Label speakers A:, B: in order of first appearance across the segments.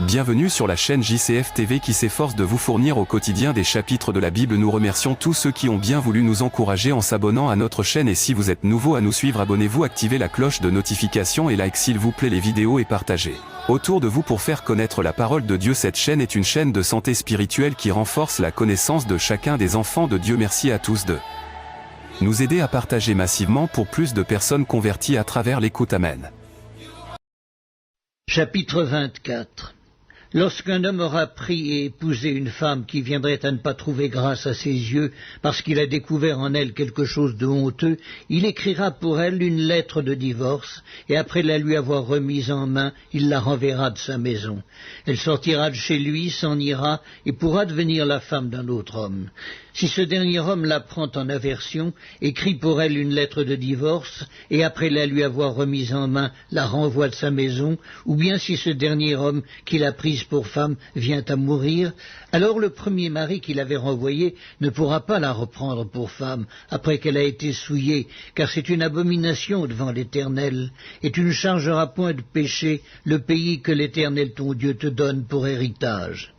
A: Bienvenue sur la chaîne JCF TV qui s'efforce de vous fournir au quotidien des chapitres de la Bible. Nous remercions tous ceux qui ont bien voulu nous encourager en s'abonnant à notre chaîne, et si vous êtes nouveau à nous suivre, abonnez-vous, activez la cloche de notification et like s'il vous plaît les vidéos et partagez autour de vous pour faire connaître la parole de Dieu. Cette chaîne est une chaîne de santé spirituelle qui renforce la connaissance de chacun des enfants de Dieu. Merci à tous de nous aider à partager massivement pour plus de personnes converties à travers l'écoute. Amen.
B: Chapitre 24. Lorsqu'un homme aura pris et épousé une femme qui viendrait à ne pas trouver grâce à ses yeux parce qu'il a découvert en elle quelque chose de honteux, il écrira pour elle une lettre de divorce, et après la lui avoir remise en main, il la renverra de sa maison. Elle sortira de chez lui, s'en ira, et pourra devenir la femme d'un autre homme. Si ce dernier homme la prend en aversion, écrit pour elle une lettre de divorce, et après la lui avoir remise en main, la renvoie de sa maison, ou bien si ce dernier homme qui l'a prise pour femme vient à mourir, alors le premier mari qui l'avait renvoyée ne pourra pas la reprendre pour femme après qu'elle a été souillée, car c'est une abomination devant l'Éternel, et tu ne chargeras point de péché le pays que l'Éternel ton Dieu te donne pour héritage.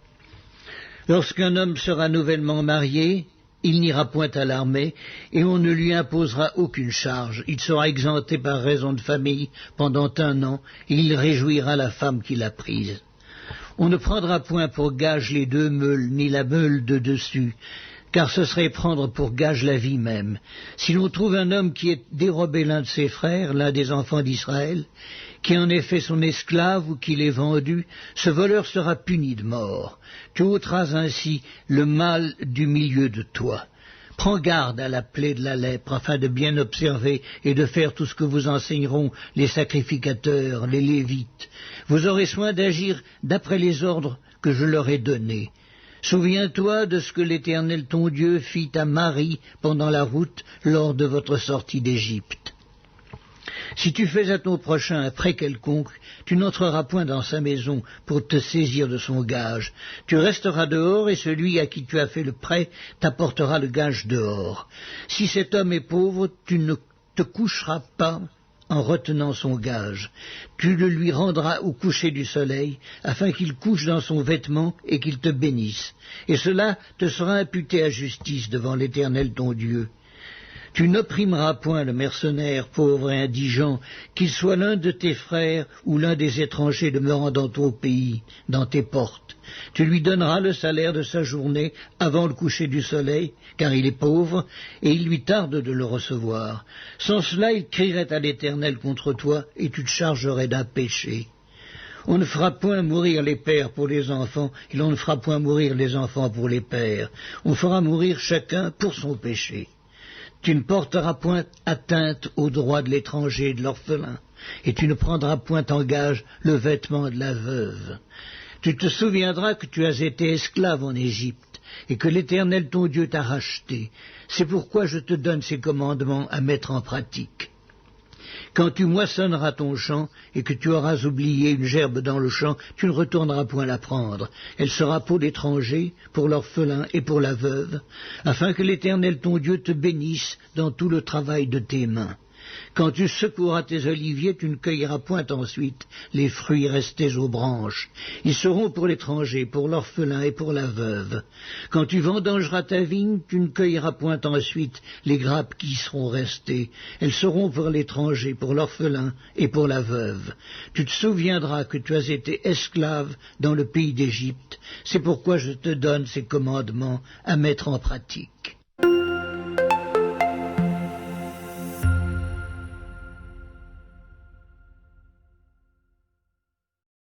B: Lorsqu'un homme sera nouvellement marié, il n'ira point à l'armée, et on ne lui imposera aucune charge. Il sera exempté par raison de famille pendant 1 an, et il réjouira la femme qu'il a prise. On ne prendra point pour gage les 2 meules, ni la meule de dessus, car ce serait prendre pour gage la vie même. Si l'on trouve un homme qui ait dérobé l'un de ses frères, l'un des enfants d'Israël, qui en ait fait son esclave ou qui l'ait vendu, ce voleur sera puni de mort. Tu ôteras ainsi le mal du milieu de toi. Prends garde à la plaie de la lèpre, afin de bien observer et de faire tout ce que vous enseigneront les sacrificateurs, les Lévites. Vous aurez soin d'agir d'après les ordres que je leur ai donnés. Souviens-toi de ce que l'Éternel ton Dieu fit à Marie pendant la route lors de votre sortie d'Égypte. Si tu fais à ton prochain un prêt quelconque, tu n'entreras point dans sa maison pour te saisir de son gage. Tu resteras dehors, et celui à qui tu as fait le prêt t'apportera le gage dehors. Si cet homme est pauvre, tu ne te coucheras pas en retenant son gage. Tu le lui rendras au coucher du soleil, afin qu'il couche dans son vêtement et qu'il te bénisse. Et cela te sera imputé à justice devant l'Éternel ton Dieu. Tu n'opprimeras point le mercenaire, pauvre et indigent, qu'il soit l'un de tes frères ou l'un des étrangers demeurant dans ton pays, dans tes portes. Tu lui donneras le salaire de sa journée avant le coucher du soleil, car il est pauvre, et il lui tarde de le recevoir. Sans cela, il crierait à l'Éternel contre toi, et tu te chargerais d'un péché. On ne fera point mourir les pères pour les enfants, et l'on ne fera point mourir les enfants pour les pères. On fera mourir chacun pour son péché. Tu ne porteras point atteinte aux droits de l'étranger et de l'orphelin, et tu ne prendras point en gage le vêtement de la veuve. Tu te souviendras que tu as été esclave en Égypte, et que l'Éternel ton Dieu t'a racheté. C'est pourquoi je te donne ces commandements à mettre en pratique. Quand tu moissonneras ton champ, et que tu auras oublié une gerbe dans le champ, tu ne retourneras point la prendre. Elle sera pour l'étranger, pour l'orphelin et pour la veuve, afin que l'Éternel ton Dieu te bénisse dans tout le travail de tes mains. Quand tu secoueras tes oliviers, tu ne cueilleras point ensuite les fruits restés aux branches. Ils seront pour l'étranger, pour l'orphelin et pour la veuve. Quand tu vendangeras ta vigne, tu ne cueilleras point ensuite les grappes qui y seront restées. Elles seront pour l'étranger, pour l'orphelin et pour la veuve. Tu te souviendras que tu as été esclave dans le pays d'Égypte. C'est pourquoi je te donne ces commandements à mettre en pratique.